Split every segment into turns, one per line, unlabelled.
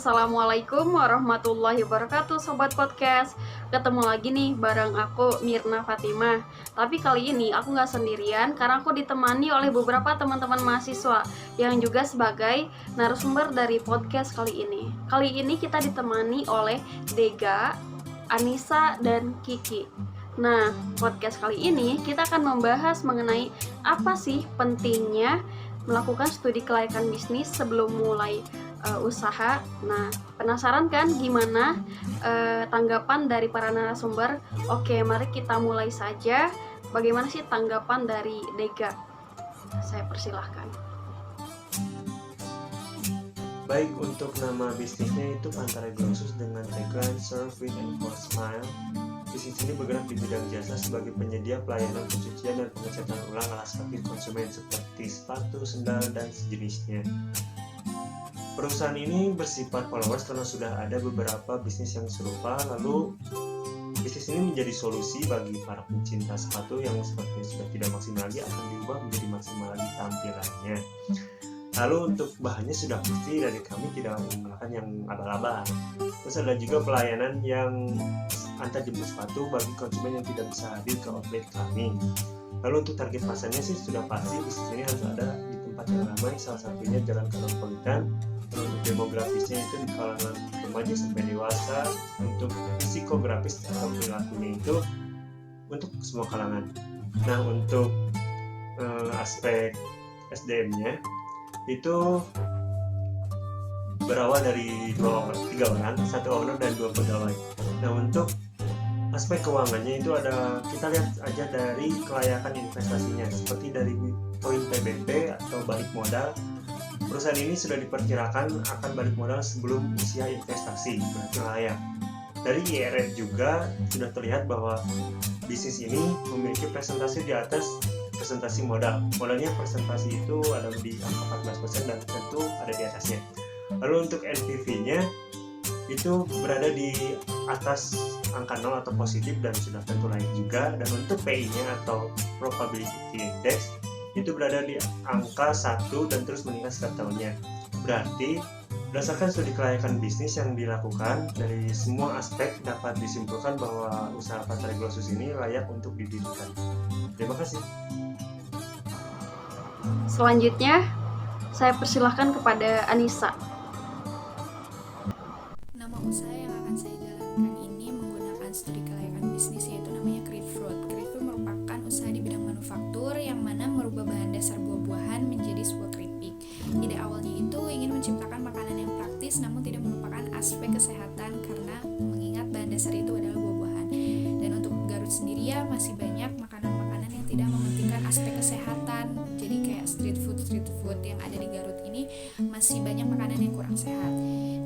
Assalamualaikum warahmatullahi wabarakatuh Sobat Podcast. Ketemu lagi nih bareng aku Mirna Fatimah. Tapi kali ini aku gak sendirian karena aku ditemani oleh beberapa teman-teman mahasiswa yang juga sebagai narasumber dari podcast kali ini. Kali ini kita ditemani oleh Dega, Anissa, dan Kiki. Nah, podcast kali ini kita akan membahas mengenai apa sih pentingnya melakukan studi kelayakan bisnis sebelum mulai usaha. Nah, penasaran kan gimana tanggapan dari para narasumber? Oke, mari kita mulai saja. Bagaimana sih tanggapan dari Dega? Saya persilahkan.
Baik, untuk nama bisnisnya itu Pantareglosus dengan tagline Serve with and for Smile. Bisnis ini bergerak di bidang jasa sebagai penyedia pelayanan pencucian dan pengecatan ulang alas kaki konsumen seperti sepatu, sendal, dan sejenisnya. Perusahaan ini bersifat followers karena sudah ada beberapa bisnis yang serupa, lalu bisnis ini menjadi solusi bagi para pencinta sepatu yang sepertinya sudah tidak maksimal lagi akan diubah menjadi maksimal lagi tampilannya. Lalu untuk bahannya sudah pasti dari kami tidak menggunakan yang abal-abal. Terus ada juga pelayanan yang antar jemput sepatu bagi konsumen yang tidak bisa hadir ke outlet kami. Lalu untuk target pasarnya sih sudah pasti bisnis ini harus ada di tempat yang ramai, salah satunya Jalan Cosmopolitan. Untuk demografisnya itu di kalangan remaja sampai dewasa. Untuk psikografis atau perilakunya itu untuk semua kalangan. Nah, untuk aspek SDM-nya itu berawal dari 3 orang, 1 owner dan 2 pegawai. Nah, untuk aspek keuangannya itu ada, kita lihat aja dari kelayakan investasinya, seperti dari poin PBB atau balik modal. Perusahaan ini sudah diperkirakan akan balik modal sebelum usia investasi, berarti layak. Dari IRR juga sudah terlihat bahwa bisnis ini memiliki presentasi di atas presentasi modal. Modalnya presentasi itu ada di angka 14% dan tentu ada di atasnya. Lalu untuk NPV-nya itu berada di atas angka 0 atau positif dan sudah tentu layak juga. Dan untuk PI-nya atau Probability Index itu berada di angka 1 dan terus meningkat setiap tahunnya. Berarti berdasarkan studi kelayakan bisnis yang dilakukan, dari semua aspek dapat disimpulkan bahwa usaha Pantareglosus ini layak untuk didirikan. Terima kasih.
Selanjutnya, saya persilahkan kepada Anissa.
Nama usaha yang akan saya jalankan ini menggunakan studi kelayakan bisnis, yaitu namanya Creatfruit. Creatfruit merupakan usaha di bidang manufaktur yang mana merubah bahan dasar buah-buahan menjadi sebuah keripik. Ide awalnya itu ingin menciptakan makanan yang praktis namun tidak melupakan aspek kesehatan karena mengingat bahan dasar itu adalah buah-buahan. Dan untuk Garut sendiri ya masih banyak makanan-makanan yang tidak mementingkan aspek kesehatan. Jadi kayak street food yang ada di Garut ini masih banyak makanan yang kurang sehat.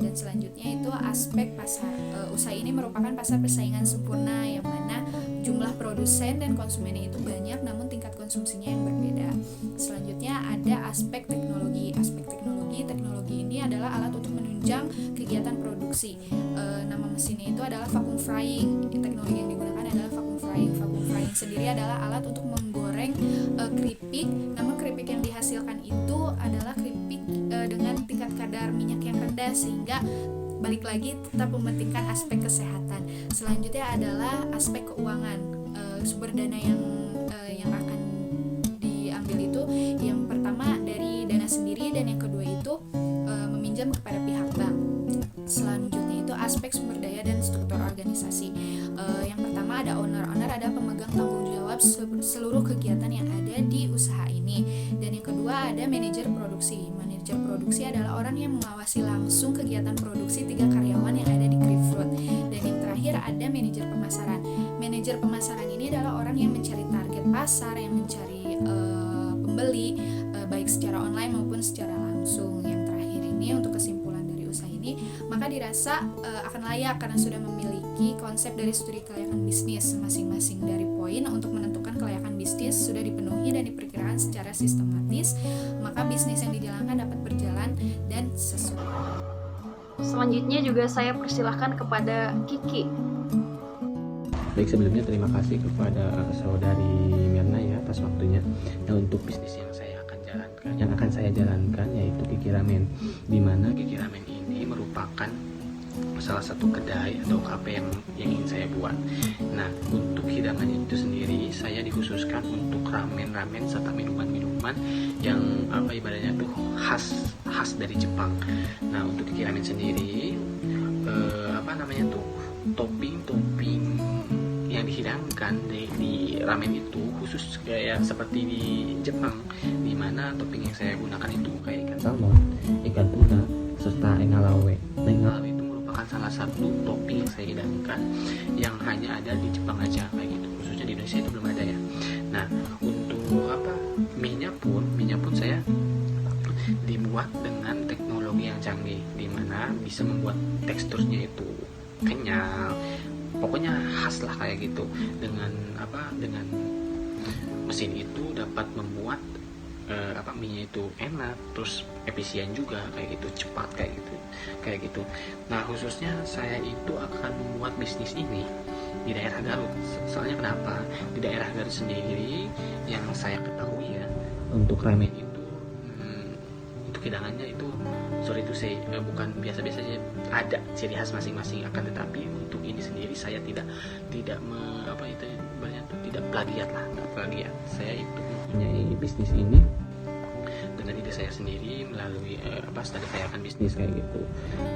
Dan selanjutnya itu aspek pasar. Usaha ini merupakan pasar persaingan sempurna yang mana jumlah produsen dan konsumennya itu banyak namun tingkat konsumsinya yang berbeda. Selanjutnya ada aspek teknologi. Teknologi ini adalah alat untuk menunjang kegiatan produksi. Nama mesinnya itu adalah vacuum frying. Teknologi yang digunakan adalah vacuum frying. Vacuum frying sendiri adalah alat untuk menggoreng keripik. Namun keripik yang dihasilkan itu adalah keripik dengan tingkat kadar minyak yang rendah sehingga balik lagi tetap mementingkan aspek kesehatan. Selanjutnya adalah aspek keuangan. Sumber dana yang akan diambil itu yang pertama dari dana sendiri dan yang kedua itu meminjam kepada pihak bank. Selanjutnya itu aspek sumber daya dan struktur organisasi. Yang pertama ada owner ada pemegang tanggung jawab seluruh kegiatan yang ada di usaha ini. Dan yang kedua ada manajer produksi. Manajer produksi adalah orang yang mengawasi langsung kegiatan produksi 3 karyawan yang ada di Creatfruit. Dan yang terakhir ada manajer pemasaran. Manajer pemasaran ini adalah orang yang mencari target pasar, yang mencari pembeli baik secara online maupun secara langsung. Yang terakhir ini untuk kesimpulan dari usaha ini, maka dirasa akan layak karena sudah memiliki konsep dari studi kelayakan bisnis. Masing-masing dari poin untuk menentukan kelayakan bisnis sudah dipenuhi dan diperkirakan secara sistematis, maka bisnis yang dijalankan dapat berjalan dan sesuai.
Selanjutnya juga saya persilahkan kepada Kiki.
Baik, sebelumnya terima kasih kepada saudari Mirna ya atas waktunya. Nah, untuk bisnis yang akan saya jalankan yaitu Kiki Ramen, di mana Kiki Ramen ini merupakan salah satu kedai atau kafe yang ingin saya buat. Nah, untuk hidangan itu sendiri saya dikhususkan untuk ramen serta minuman-minuman yang ibaratnya tuh khas dari Jepang. Nah, untuk Kiki Ramen sendiri topping yang dihidangkan di ramen itu khusus kayak seperti di Jepang, di mana topping yang saya gunakan itu kayak ikan salmon, ikan tuna, serta engalawe. Nah, engalawe itu merupakan salah satu topping yang saya hidangkan yang hanya ada di Jepang aja kayak gitu, khususnya di Indonesia itu belum ada ya. Nah, untuk minyak pun saya dibuat dengan teknologi yang canggih, di mana bisa membuat teksturnya itu kenyal, pokoknya khas lah kayak gitu. Dengan mesin itu dapat membuat minyak itu enak, terus efisien juga kayak gitu, cepat kayak gitu. Nah, khususnya saya itu akan membuat bisnis ini di daerah Garut. Soalnya kenapa? Di daerah Garut sendiri yang saya ketahui ya, untuk ramen itu hidangannya itu bukan biasa-biasa aja, ada ciri khas masing-masing. Akan tetapi untuk ini sendiri saya tidak plagiat. Saya itu mempunyai bisnis ini dengan ide saya sendiri melalui studi kelayakan bisnis kayak gitu.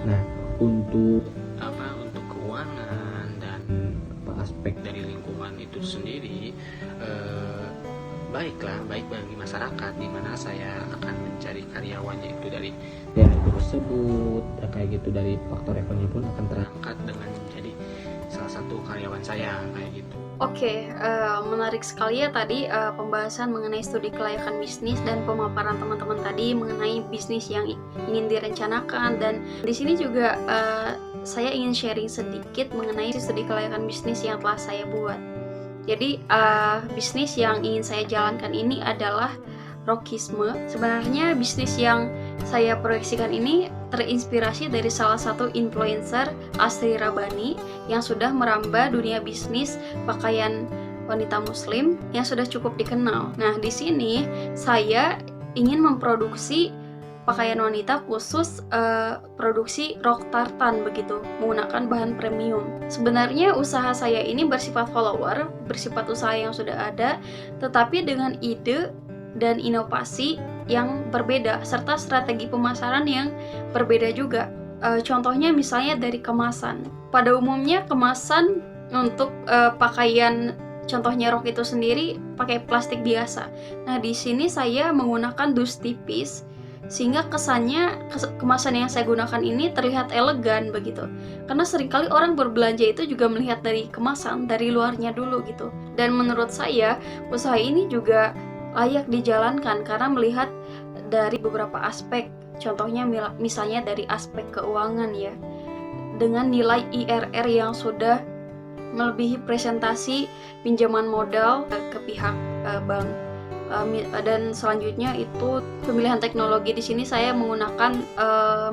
Nah, untuk keuangan dan aspek dari lingkungan itu sendiri baik bagi masyarakat, di mana saya akan mencari karyawannya itu dari daerah itu tersebut, kayak gitu. Dari faktor ekonomi pun akan terangkat dengan menjadi salah satu karyawan saya kayak gitu.
Oke, menarik sekali ya tadi pembahasan mengenai studi kelayakan bisnis dan pemaparan teman-teman tadi mengenai bisnis yang ingin direncanakan. Dan di sini juga saya ingin sharing sedikit mengenai studi kelayakan bisnis yang telah saya buat. Jadi bisnis yang ingin saya jalankan ini adalah Rockisme. Sebenarnya bisnis yang saya proyeksikan ini terinspirasi dari salah satu influencer, Astri Rabani, yang sudah merambah dunia bisnis pakaian wanita muslim yang sudah cukup dikenal. Nah, di sini saya ingin memproduksi pakaian wanita khusus produksi rok tartan begitu, menggunakan bahan premium. Sebenarnya usaha saya ini bersifat follower, bersifat usaha yang sudah ada, tetapi dengan ide dan inovasi yang berbeda serta strategi pemasaran yang berbeda juga. Contohnya misalnya dari kemasan. Pada umumnya kemasan untuk pakaian contohnya rok itu sendiri pakai plastik biasa. Nah, di sini saya menggunakan dus tipis sehingga kesannya kemasan yang saya gunakan ini terlihat elegan begitu. Karena seringkali orang berbelanja itu juga melihat dari kemasan, dari luarnya dulu gitu. Dan menurut saya usaha ini juga layak dijalankan karena melihat dari beberapa aspek. Contohnya misalnya dari aspek keuangan ya, dengan nilai IRR yang sudah melebihi presentasi pinjaman modal ke pihak bank. Dan selanjutnya itu pemilihan teknologi. Di sini saya menggunakan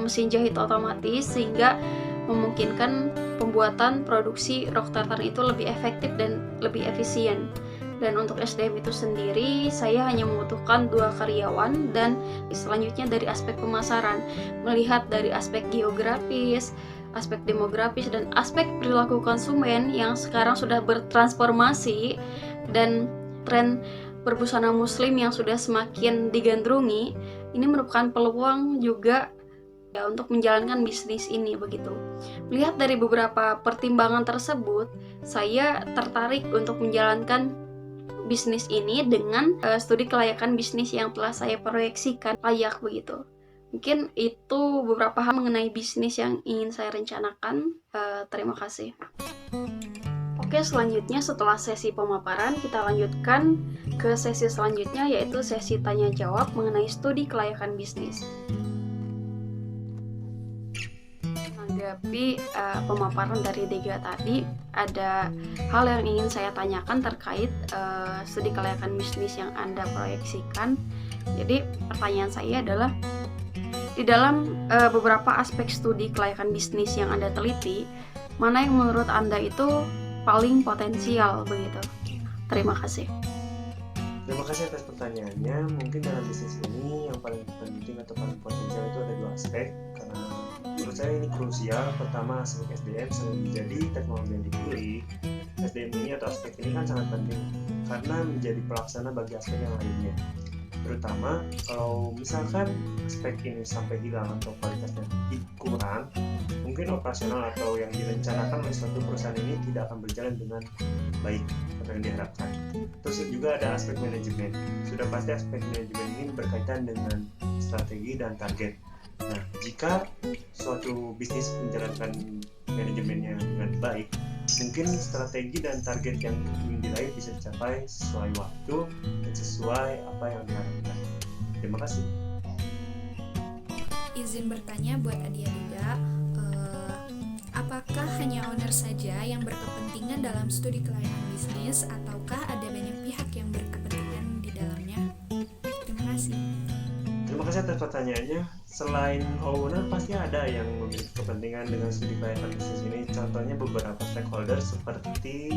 mesin jahit otomatis sehingga memungkinkan pembuatan produksi rok tartan itu lebih efektif dan lebih efisien. Dan untuk SDM itu sendiri saya hanya membutuhkan 2 karyawan. Dan selanjutnya dari aspek pemasaran, melihat dari aspek geografis, aspek demografis, dan aspek perilaku konsumen yang sekarang sudah bertransformasi, dan tren berbusana muslim yang sudah semakin digandrungi, ini merupakan peluang juga ya untuk menjalankan bisnis ini begitu. Melihat dari beberapa pertimbangan tersebut, saya tertarik untuk menjalankan bisnis ini dengan studi kelayakan bisnis yang telah saya proyeksikan layak begitu. Mungkin itu beberapa hal mengenai bisnis yang ingin saya rencanakan. Terima kasih. Oke, selanjutnya setelah sesi pemaparan, kita lanjutkan ke sesi selanjutnya, yaitu sesi tanya jawab mengenai studi kelayakan bisnis. Menanggapi pemaparan dari Dega tadi, ada hal yang ingin saya tanyakan terkait studi kelayakan bisnis yang Anda proyeksikan. Jadi pertanyaan saya adalah, di dalam beberapa aspek studi kelayakan bisnis yang Anda teliti, mana yang menurut Anda itu paling potensial begitu? Terima kasih.
Terima kasih atas pertanyaannya. Mungkin dalam bisnis ini yang paling penting atau paling potensial itu ada dua aspek, karena menurut saya ini krusial. Pertama, aspek SDM. Selain menjadi teknologi yang dipilih, SDM ini atau aspek ini kan sangat penting karena menjadi pelaksana bagi aspek yang lainnya. Terutama kalau misalkan aspek ini sampai hilang atau kualitasnya kurang, mungkin operasional atau yang direncanakan oleh suatu perusahaan ini tidak akan berjalan dengan baik atau yang diharapkan. Terus juga ada aspek manajemen. Sudah pasti aspek manajemen ini berkaitan dengan strategi dan target. Nah, jika suatu bisnis menjalankan manajemennya dengan baik, mungkin strategi dan target yang ingin diraih bisa dicapai sesuai waktu dan sesuai apa yang diharapkan. Terima kasih.
Izin bertanya buat adik-adik, apakah hanya owner saja yang berkepentingan dalam studi kelayakan bisnis ataukah ada banyak pihak yang berkepentingan di dalamnya? Terima kasih.
Terima kasih atas pertanyaannya. Selain owner, pasti ada yang memiliki kepentingan dengan studi kelayakan bisnis ini. Contohnya beberapa stakeholder seperti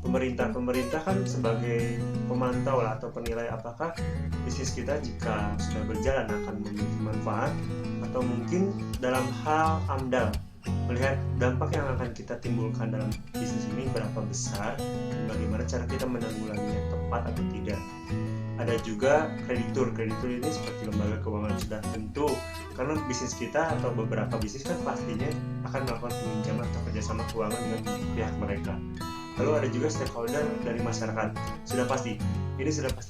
pemerintah. Pemerintah kan sebagai pemantau lah atau penilai apakah bisnis kita jika sudah berjalan akan memiliki manfaat, atau mungkin dalam hal AMDAL, melihat dampak yang akan kita timbulkan dalam bisnis ini berapa besar dan bagaimana cara kita menanggulanginya tepat atau tidak. Ada juga kreditur ini seperti lembaga keuangan sudah tentu, karena bisnis kita atau beberapa bisnis kan pastinya akan melakukan pinjaman atau kerjasama keuangan dengan pihak mereka. Lalu ada juga stakeholder dari masyarakat, sudah pasti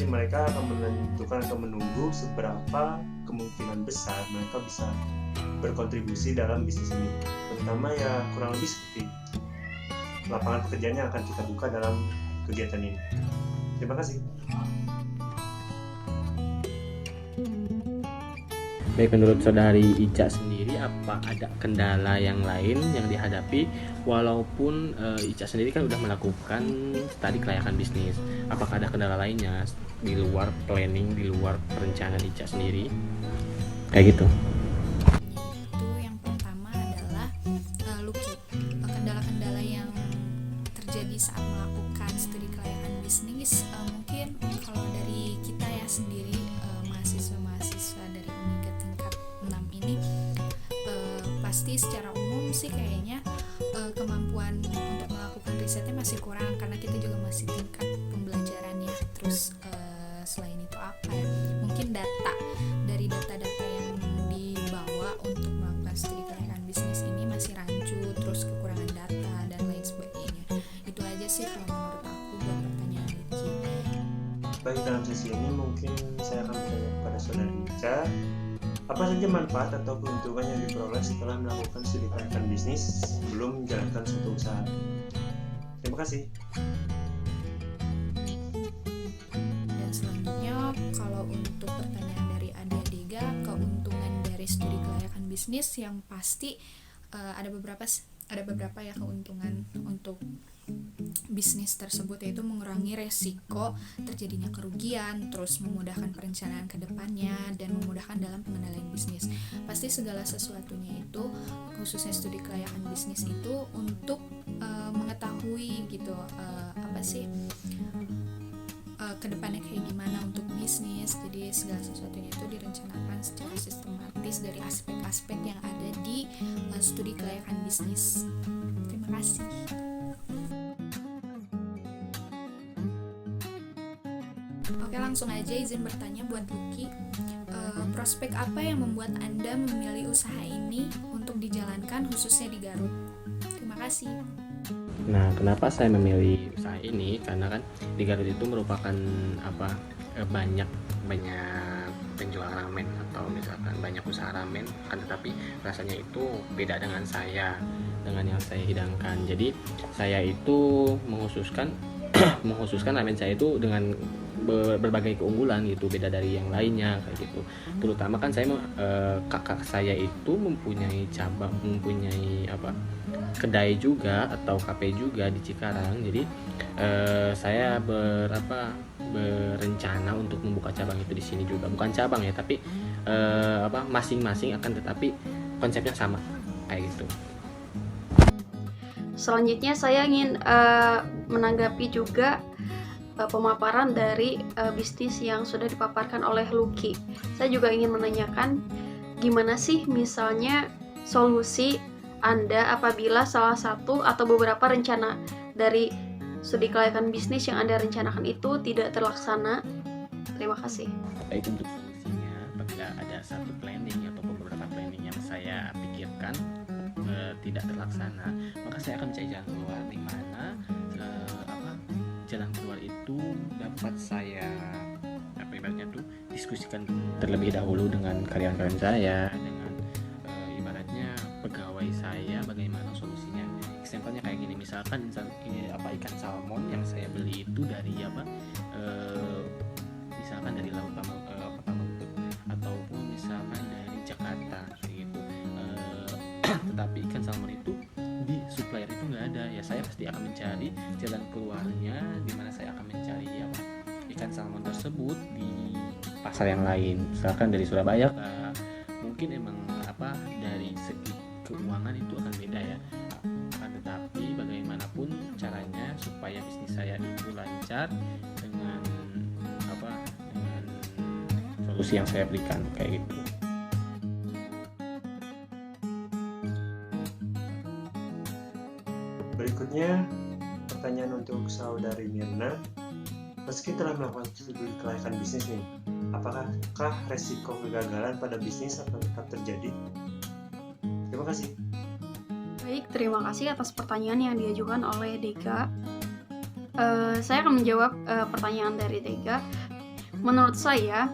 mereka akan menentukan atau menunggu seberapa kemungkinan besar mereka bisa berkontribusi dalam bisnis ini, terutama ya kurang lebih seperti lapangan pekerjaan yang akan kita buka dalam kegiatan ini. Terima kasih.
Baik, menurut saudari Ica sendiri, apa ada kendala yang lain yang dihadapi walaupun Ica sendiri kan udah melakukan studi kelayakan bisnis? Apakah ada kendala lainnya di luar planning, di luar perencanaan Ica sendiri? Kayak gitu.
Itu yang pertama adalah Lucky, kendala-kendala yang terjadi saat melakukan studi kelayakan bisnis. Mungkin kalau dari kita ya sendiri, mahasiswa dari Uniga tingkat 6 ini, pasti secara umum sih kayaknya kemampuan untuk melakukan risetnya masih kurang karena kita juga masih tingkat pembelajarannya. Terus selain itu apa ya, mungkin dari data-data yang dibawa untuk melakukan studi kelayakan bisnis ini masih rancu, terus kekurangan data dan lain sebagainya. Itu aja sih kalau menurut aku buat pertanyaan Lucky.
Baik, dalam sesi ini mungkin saya akan bertanya kepada saudari Ica, apa saja manfaat atau keuntungan yang diperoleh setelah melakukan studi kelayakan bisnis sebelum menjalankan suatu usaha? Terima kasih.
Dan selanjutnya kalau untuk pertanyaan dari adik-adik, keuntungan dari studi kelayakan bisnis yang pasti ada beberapa ya keuntungan untuk bisnis tersebut, yaitu mengurangi resiko terjadinya kerugian, terus memudahkan perencanaan ke depannya, dan memudahkan dalam pengendalian bisnis. Pasti segala sesuatunya itu, khususnya studi kelayakan bisnis itu untuk mengetahui gitu apa sih kedepannya kayak gimana untuk bisnis. Jadi segala sesuatunya itu direncanakan secara sistematis dari aspek-aspek yang ada di studi kelayakan bisnis. Terima kasih. Oke, langsung aja izin bertanya buat Lucky. Prospek apa yang membuat Anda memilih usaha ini untuk dijalankan khususnya di Garut? Terima kasih.
Nah, kenapa saya memilih usaha ini? Karena kan di Garut itu merupakan banyak penjual ramen atau misalkan banyak usaha ramen, kan, tetapi rasanya itu beda dengan yang saya hidangkan. Jadi saya itu menghususkan ramen saya itu dengan berbagai keunggulan gitu, beda dari yang lainnya kayak gitu. Terutama kan kakak saya itu mempunyai kedai juga atau kafe juga di Cikarang. Jadi saya berencana untuk membuka cabang itu di sini juga, bukan cabang ya, tapi masing-masing akan tetapi konsepnya sama kayak gitu.
Selanjutnya saya ingin menanggapi juga pemaparan dari bisnis yang sudah dipaparkan oleh Lucky. Saya juga ingin menanyakan gimana sih misalnya solusi Anda apabila salah satu atau beberapa rencana dari studi kelayakan bisnis yang Anda rencanakan itu tidak terlaksana. Terima kasih.
Baik, untuk solusinya, apabila ada satu planning atau beberapa planning yang saya pikirkan tidak terlaksana, maka saya akan mencari jalan keluar, di mana jalan keluar itu dapat saya ibaratnya tuh diskusikan terlebih dahulu dengan karyawan-karyawan saya, dengan ibaratnya pegawai saya, bagaimana solusinya. Example-nya kayak gini, misalkan ikan salmon yang saya beli itu dari misalkan dari laut Pamengpeuk ataupun misalkan dari Jakarta kayak gitu. Tetapi ikan salmon itu di supplier itu nggak ada, ya saya pasti akan mencari jalan keluarnya, di mana saya akan mencari ikan salmon tersebut di pasar yang lain, misalkan dari Surabaya. Mungkin emang dari segi keuangan itu akan beda ya, tetapi bagaimanapun caranya supaya bisnis saya itu lancar dengan dengan solusi yang saya berikan kayak gitu.
Berikutnya, pertanyaan untuk saudari Mirna. Meski telah melakukan studi kelayakan bisnis nih, apakah resiko kegagalan pada bisnis akan tetap terjadi? Terima kasih.
Baik, terima kasih atas pertanyaan yang diajukan oleh Dega. Saya akan menjawab pertanyaan dari Dega. Menurut saya,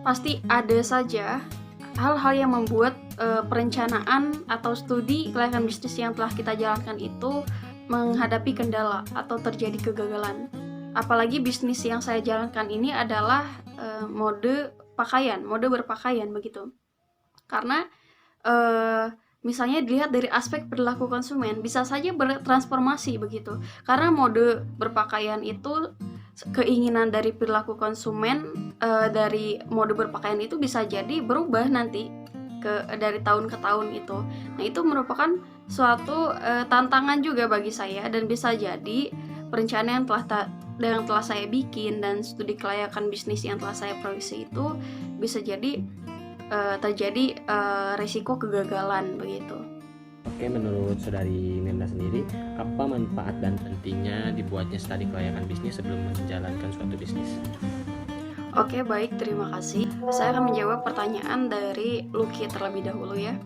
pasti ada saja hal-hal yang membuat perencanaan atau studi kelayakan bisnis yang telah kita jalankan itu menghadapi kendala atau terjadi kegagalan. Apalagi bisnis yang saya jalankan ini adalah mode berpakaian begitu. Karena misalnya dilihat dari aspek perilaku konsumen, bisa saja bertransformasi begitu. Karena mode berpakaian itu keinginan dari perilaku konsumen dari mode berpakaian itu bisa jadi berubah nanti dari tahun ke tahun itu. Nah, itu merupakan suatu tantangan juga bagi saya, dan bisa jadi perencanaan yang telah saya bikin dan studi kelayakan bisnis yang telah saya proyeksi itu bisa jadi terjadi resiko kegagalan begitu.
Oke, menurut saudari Mirna sendiri, apa manfaat dan pentingnya dibuatnya studi kelayakan bisnis sebelum menjalankan suatu bisnis?
Oke, baik, terima kasih. Saya akan menjawab pertanyaan dari Lucky terlebih dahulu ya.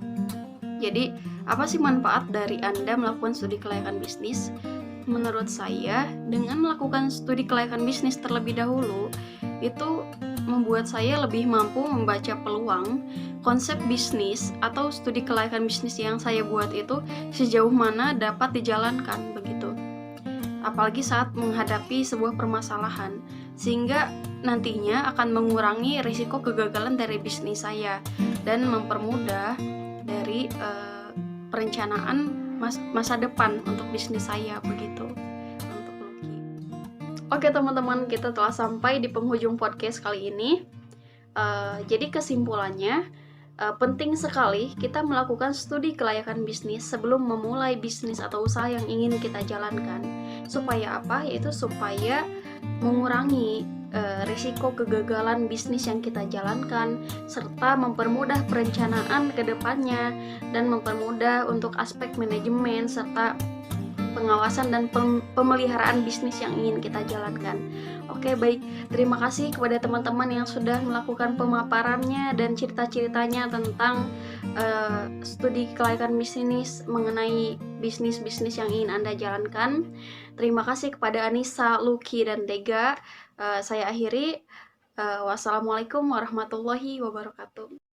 Jadi, apa sih manfaat dari Anda melakukan studi kelayakan bisnis? Menurut saya, dengan melakukan studi kelayakan bisnis terlebih dahulu, itu membuat saya lebih mampu membaca peluang, konsep bisnis atau studi kelayakan bisnis yang saya buat itu sejauh mana dapat dijalankan begitu. Apalagi saat menghadapi sebuah permasalahan, sehingga nantinya akan mengurangi risiko kegagalan dari bisnis saya dan mempermudah dari perencanaan masa depan untuk bisnis saya begitu untuk Lucky. Oke teman-teman, kita telah sampai di penghujung podcast kali ini. Jadi kesimpulannya, penting sekali kita melakukan studi kelayakan bisnis sebelum memulai bisnis atau usaha yang ingin kita jalankan. Supaya apa? Yaitu supaya mengurangi risiko kegagalan bisnis yang kita jalankan, serta mempermudah perencanaan ke depannya dan mempermudah untuk aspek manajemen serta pengawasan dan pemeliharaan bisnis yang ingin kita jalankan. Oke, baik. Terima kasih kepada teman-teman yang sudah melakukan pemaparannya dan cerita-ceritanya tentang studi kelayakan bisnis mengenai bisnis-bisnis yang ingin Anda jalankan. Terima kasih kepada Anissa, Lucky, dan Dega. Saya akhiri. Wassalamualaikum warahmatullahi wabarakatuh.